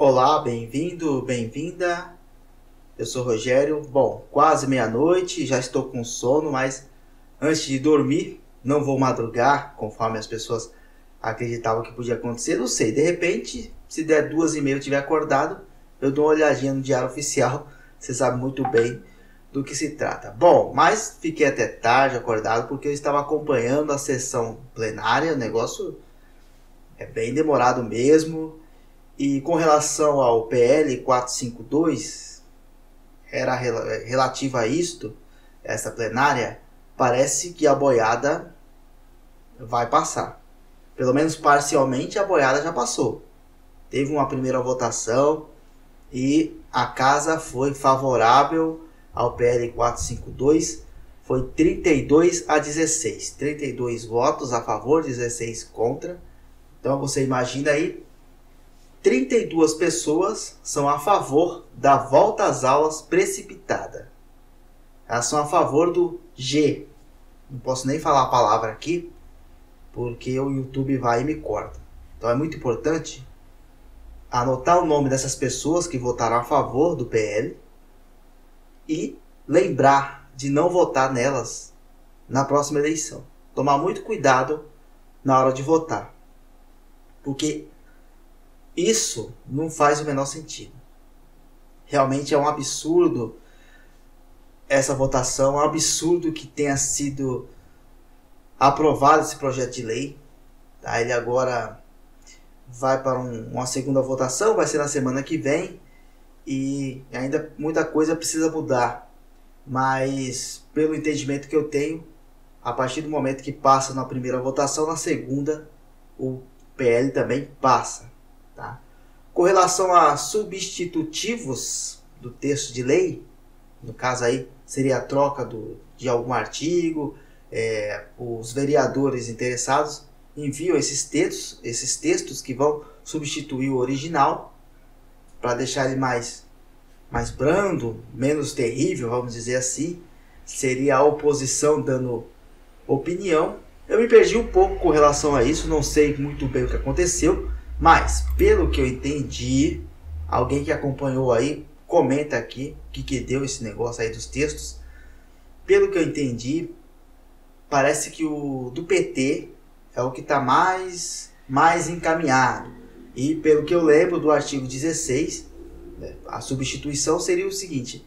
Olá, bem-vindo, bem-vinda. Eu sou o Rogério. Bom, quase meia-noite, já estou com sono, mas antes de dormir, não vou madrugar, conforme as pessoas acreditavam que podia acontecer. Não sei, de repente, se der 2h30 eu estiver acordado, eu dou uma olhadinha no Diário Oficial. Você sabe muito bem do que se trata. Bom, mas fiquei até tarde acordado porque eu estava acompanhando a sessão plenária. O negócio é bem demorado mesmo. E com relação ao PL 452, era relativo a isto, essa plenária, parece que a boiada vai passar. Pelo menos parcialmente a boiada já passou. Teve uma primeira votação e a casa foi favorável ao PL 452. Foi 32-16. 32 votos a favor, 16 contra. Então você imagina aí, 32 pessoas são a favor da volta às aulas precipitada. Elas são a favor do G. Não posso nem falar a palavra aqui, porque o YouTube vai e me corta. Então é muito importante anotar o nome dessas pessoas que votaram a favor do PL e lembrar de não votar nelas na próxima eleição. Tomar muito cuidado na hora de votar, porque isso não faz o menor sentido. Realmente é um absurdo essa votação, é um absurdo que tenha sido aprovado esse projeto de lei. Tá? Ele agora vai para uma segunda votação, vai ser na semana que vem, e ainda muita coisa precisa mudar. Mas pelo entendimento que eu tenho, a partir do momento que passa na primeira votação, na segunda o PL também passa. Tá? Com relação a substitutivos do texto de lei, no caso aí seria a troca de algum artigo, os vereadores interessados enviam esses textos que vão substituir o original para deixar ele mais brando, menos terrível, vamos dizer assim. Seria a oposição dando opinião. Eu me perdi um pouco com relação a isso, não sei muito bem o que aconteceu. Mas, pelo que eu entendi, alguém que acompanhou aí, comenta aqui o que deu esse negócio aí dos textos. Pelo que eu entendi, parece que o do PT é o que está mais encaminhado. E pelo que eu lembro do artigo 16, a substituição seria o seguinte: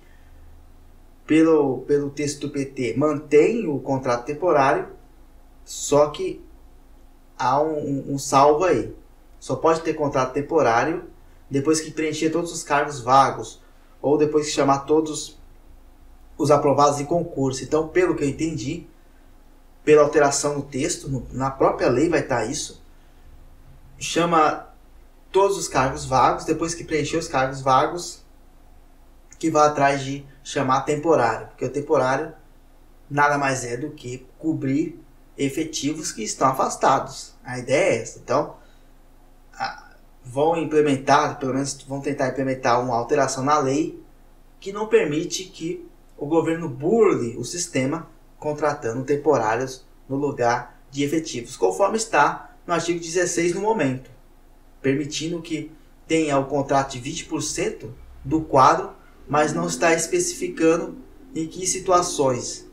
pelo texto do PT, mantém o contrato temporário, só que há um salvo aí. Só pode ter contrato temporário depois que preencher todos os cargos vagos ou depois que chamar todos os aprovados em concurso. Então, pelo que eu entendi, pela alteração no texto, na própria lei vai estar isso, chama todos os cargos vagos, depois que preencher os cargos vagos, que vai atrás de chamar temporário, porque o temporário nada mais é do que cobrir efetivos que estão afastados. A ideia é essa. Então, vão implementar, pelo menos vão tentar implementar uma alteração na lei que não permite que o governo burle o sistema contratando temporários no lugar de efetivos, conforme está no artigo 16 no momento, permitindo que tenha o contrato de 20% do quadro, mas não está especificando em que situações.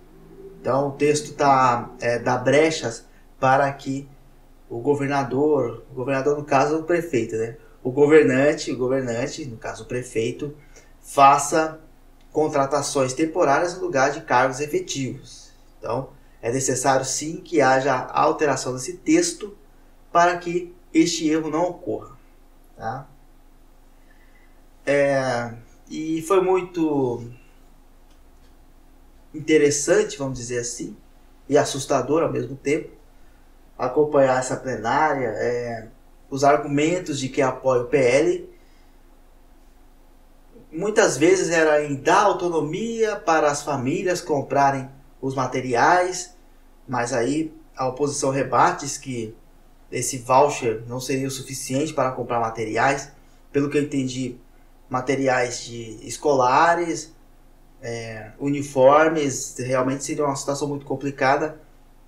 Então o texto dá brechas para que o governador no caso o prefeito, né? O governante, no caso o prefeito, faça contratações temporárias no lugar de cargos efetivos. Então, é necessário sim que haja a alteração desse texto para que este erro não ocorra. Tá? E foi muito interessante, vamos dizer assim, e assustador ao mesmo tempo, acompanhar essa plenária, os argumentos de quem apoia o PL. Muitas vezes era em dar autonomia para as famílias comprarem os materiais, mas aí a oposição rebate que esse voucher não seria o suficiente para comprar materiais. Pelo que eu entendi, materiais escolares, uniformes, realmente seria uma situação muito complicada.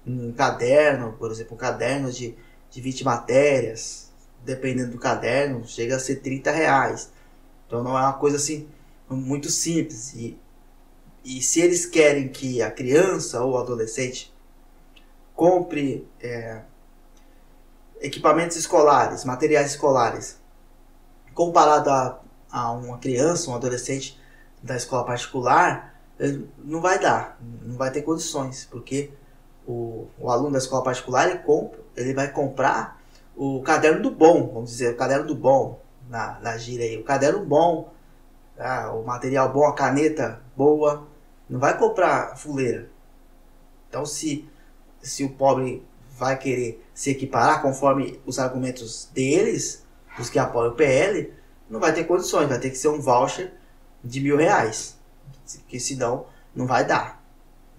Um caderno, por exemplo, um caderno de 20 matérias, dependendo do caderno, chega a ser R$ 30. Então não é uma coisa assim muito simples. E se eles querem que a criança ou o adolescente compre equipamentos escolares, materiais escolares, comparado a uma criança, um adolescente da escola particular, não vai dar, não vai ter condições, porque o aluno da escola particular ele vai comprar o caderno do bom, vamos dizer, o caderno do bom, na gíria aí, o caderno bom, o material bom, a caneta boa, não vai comprar fuleira. Então se o pobre vai querer se equiparar conforme os argumentos deles, os que apoiam o PL, não vai ter condições, vai ter que ser um voucher de R$ 1.000, que senão não vai dar.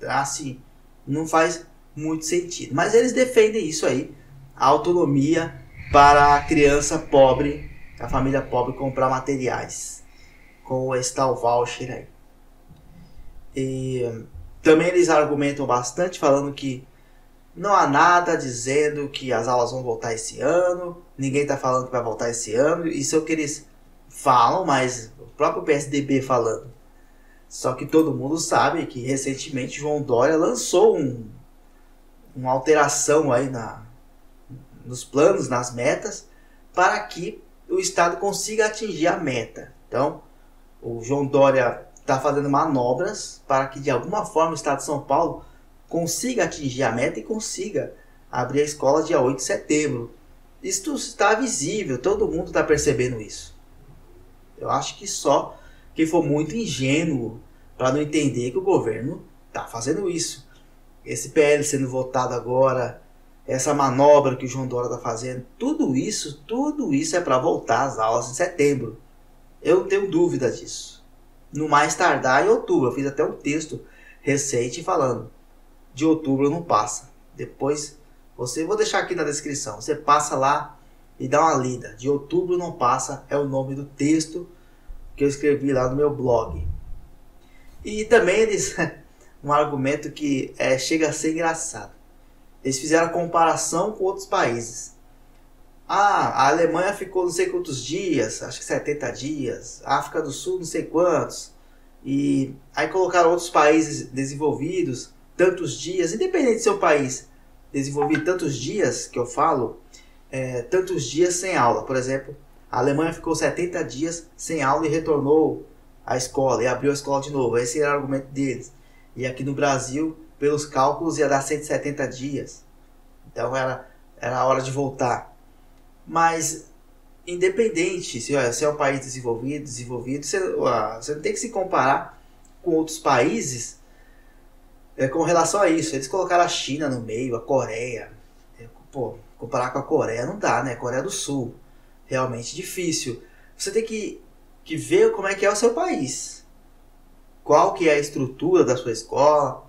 Assim, não faz muito sentido. Mas eles defendem isso aí, a autonomia para a criança pobre, a família pobre comprar materiais com esse tal voucher aí. E também eles argumentam bastante falando que não há nada dizendo que as aulas vão voltar esse ano, ninguém está falando que vai voltar esse ano, isso é o que eles falam, mas o próprio PSDB falando. Só que todo mundo sabe que recentemente João Dória lançou uma alteração aí nos planos, nas metas, para que o Estado consiga atingir a meta. Então, o João Dória está fazendo manobras para que de alguma forma o Estado de São Paulo consiga atingir a meta e consiga abrir a escola dia 8 de setembro. Isso está visível, todo mundo está percebendo isso. Eu acho que só quem for muito ingênuo para não entender que o governo está fazendo isso. Esse PL sendo votado agora, essa manobra que o João Dória está fazendo, tudo isso é para voltar às aulas em setembro. Eu não tenho dúvida disso. No mais tardar em outubro. Eu fiz até um texto recente falando: de outubro não passa. Depois, vou deixar aqui na descrição. Você passa lá e dá uma lida. De outubro não passa é o nome do texto que eu escrevi lá no meu blog. E também eles, um argumento que chega a ser engraçado. Eles fizeram a comparação com outros países. A Alemanha ficou não sei quantos dias, acho que 70 dias. A África do Sul não sei quantos. E aí colocaram outros países desenvolvidos tantos dias, independente de ser um país desenvolvido tantos dias, que eu falo, tantos dias sem aula. Por exemplo, a Alemanha ficou 70 dias sem aula e retornou à escola, e abriu a escola de novo. Esse era o argumento deles. E aqui no Brasil, pelos cálculos, ia dar 170 dias. Então era a hora de voltar. Mas, independente se é um país desenvolvido, você não tem que se comparar com outros países com relação a isso. Eles colocaram a China no meio, a Coreia. Comparar com a Coreia não dá, né? Coreia do Sul. Realmente difícil. Você tem que ver como é que é o seu país. Qual que é a estrutura da sua escola,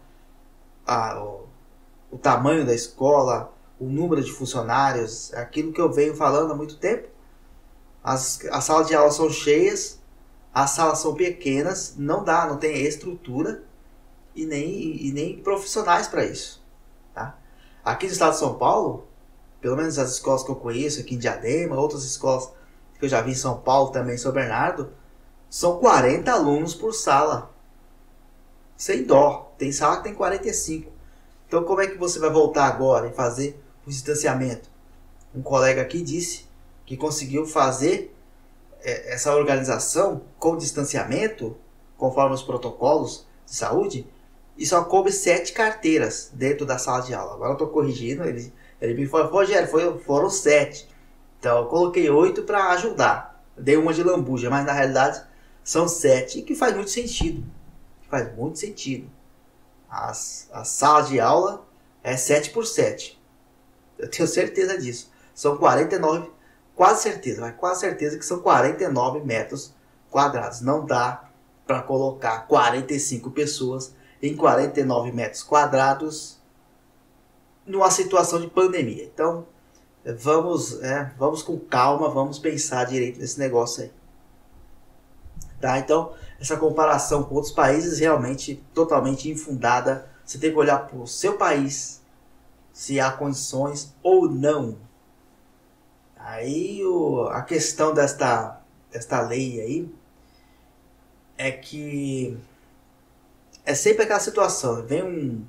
o tamanho da escola, o número de funcionários, aquilo que eu venho falando há muito tempo. As salas de aula são cheias, as salas são pequenas, não tem estrutura e nem profissionais para isso. Tá? Aqui no estado de São Paulo, pelo menos as escolas que eu conheço, aqui em Diadema, outras escolas que eu já vi em São Paulo, também em São Bernardo, são 40 alunos por sala. Sem dó. Tem sala que tem 45. Então como é que você vai voltar agora e fazer o distanciamento? Um colega aqui disse que conseguiu fazer essa organização com distanciamento, conforme os protocolos de saúde, e só coube 7 carteiras dentro da sala de aula. Agora eu estou corrigindo, ele me falou: Rogério, foram 7. Então eu coloquei 8 para ajudar. Dei uma de lambuja, mas na realidade são 7, que faz muito sentido. Faz muito sentido. A sala de aula é 7 por 7. Eu tenho certeza disso. São 49, quase certeza que são 49 metros quadrados. Não dá para colocar 45 pessoas em 49 metros quadrados numa situação de pandemia. Então, vamos com calma, vamos pensar direito nesse negócio aí. Tá? Então, essa comparação com outros países realmente totalmente infundada. Você tem que olhar para o seu país, se há condições ou não. Aí a questão desta lei aí é que é sempre aquela situação, vem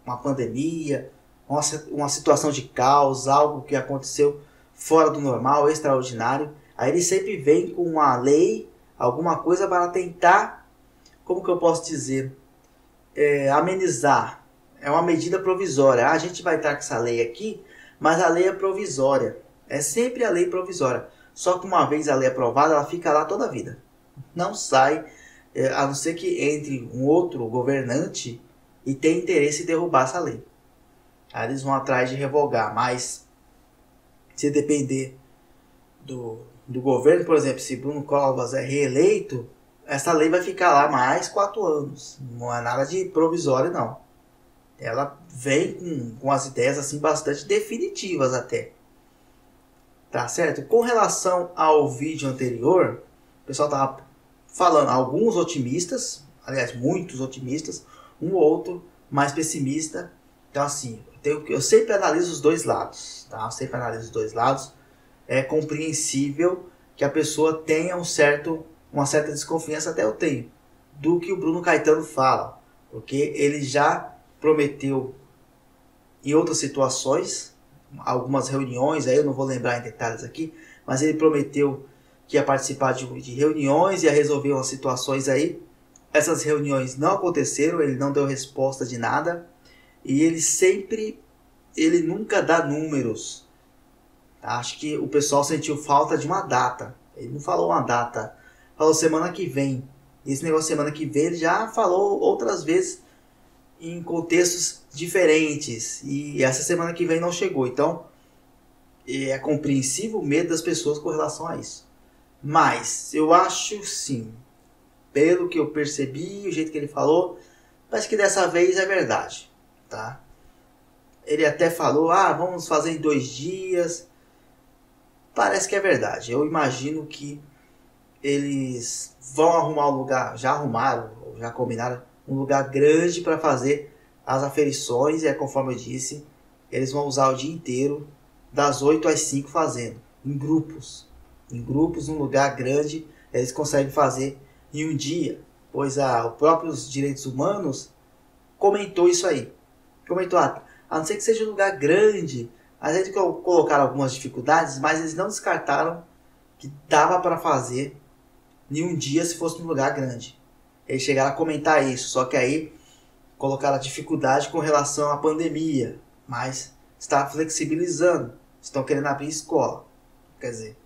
uma pandemia, uma situação de caos, algo que aconteceu fora do normal, extraordinário, aí ele sempre vem com uma lei, alguma coisa para tentar, como que eu posso dizer, amenizar. É uma medida provisória. A gente vai estar com essa lei aqui, mas a lei é provisória. É sempre a lei provisória. Só que uma vez a lei aprovada, ela fica lá toda a vida. Não sai, a não ser que entre um outro governante e tenha interesse em derrubar essa lei. Aí eles vão atrás de revogar. Mas se depender do governo, por exemplo, se Bruno Covas é reeleito, essa lei vai ficar lá mais 4 anos. Não é nada de provisório, não. Ela vem com as ideias assim bastante definitivas até. Tá certo? Com relação ao vídeo anterior, o pessoal tava falando, alguns otimistas, aliás, muitos otimistas, um ou outro mais pessimista. Então assim, eu sempre analiso os dois lados, tá? Eu sempre analiso os dois lados. É compreensível que a pessoa tenha uma certa desconfiança, até eu tenho, do que o Bruno Caetano fala, porque ele já prometeu em outras situações, algumas reuniões, aí eu não vou lembrar em detalhes aqui, mas ele prometeu que ia participar de reuniões, ia resolver umas situações aí. Essas reuniões não aconteceram, ele não deu resposta de nada, e ele nunca dá números. Acho que o pessoal sentiu falta de uma data. Ele não falou uma data, falou semana que vem. Esse negócio semana que vem ele já falou outras vezes em contextos diferentes, e essa semana que vem não chegou. Então é compreensível o medo das pessoas com relação a isso. Mas eu acho sim, pelo que eu percebi, o jeito que ele falou, parece que dessa vez é verdade, tá? Ele até falou, vamos fazer em 2 dias. Parece que é verdade. Eu imagino que eles vão arrumar um lugar, já arrumaram, já combinaram um lugar grande para fazer as aferições, e conforme eu disse, eles vão usar o dia inteiro, das 8 às 5 fazendo, em grupos, num lugar grande, eles conseguem fazer em um dia, pois os próprios direitos humanos comentou isso aí, comentou, a não ser que seja um lugar grande, a gente colocaram algumas dificuldades, mas eles não descartaram que dava para fazer em um dia se fosse num lugar grande. Eles chegaram a comentar isso, só que aí colocaram a dificuldade com relação à pandemia, mas está flexibilizando, estão querendo abrir escola. Quer dizer,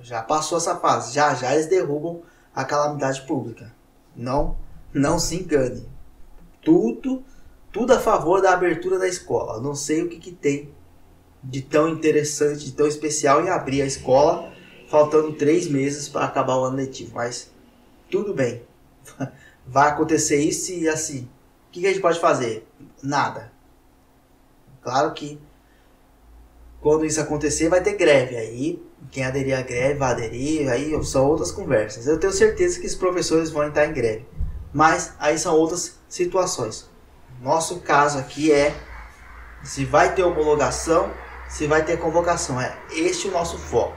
já passou essa fase, já eles derrubam a calamidade pública. Não se engane. Tudo a favor da abertura da escola. Eu não sei o que tem de tão interessante, de tão especial em abrir a escola, faltando 3 meses para acabar o ano letivo, mas tudo bem. Vai acontecer isso e assim, o que a gente pode fazer? Nada. Claro que quando isso acontecer vai ter greve, aí quem aderir à greve vai aderir, aí são outras conversas. Eu tenho certeza que os professores vão entrar em greve, mas aí são outras situações. Nosso caso aqui é se vai ter homologação, se vai ter convocação. É este o nosso foco.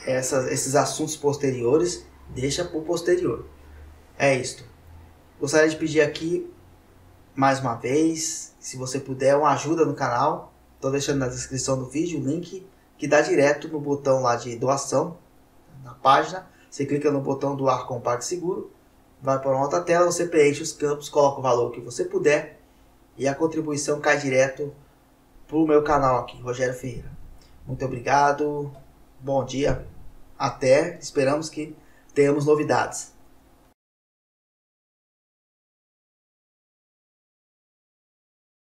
Esses assuntos posteriores deixa para o posterior. É isto. Gostaria de pedir aqui mais uma vez, se você puder, uma ajuda no canal. Estou deixando na descrição do vídeo o link que dá direto no botão lá de doação na página. Você clica no botão doar com PagSeguro, vai para uma outra tela, você preenche os campos, coloca o valor que você puder e a contribuição cai direto para o meu canal aqui, Rogério Ferreira. Muito obrigado, bom dia, até, esperamos que tenhamos novidades.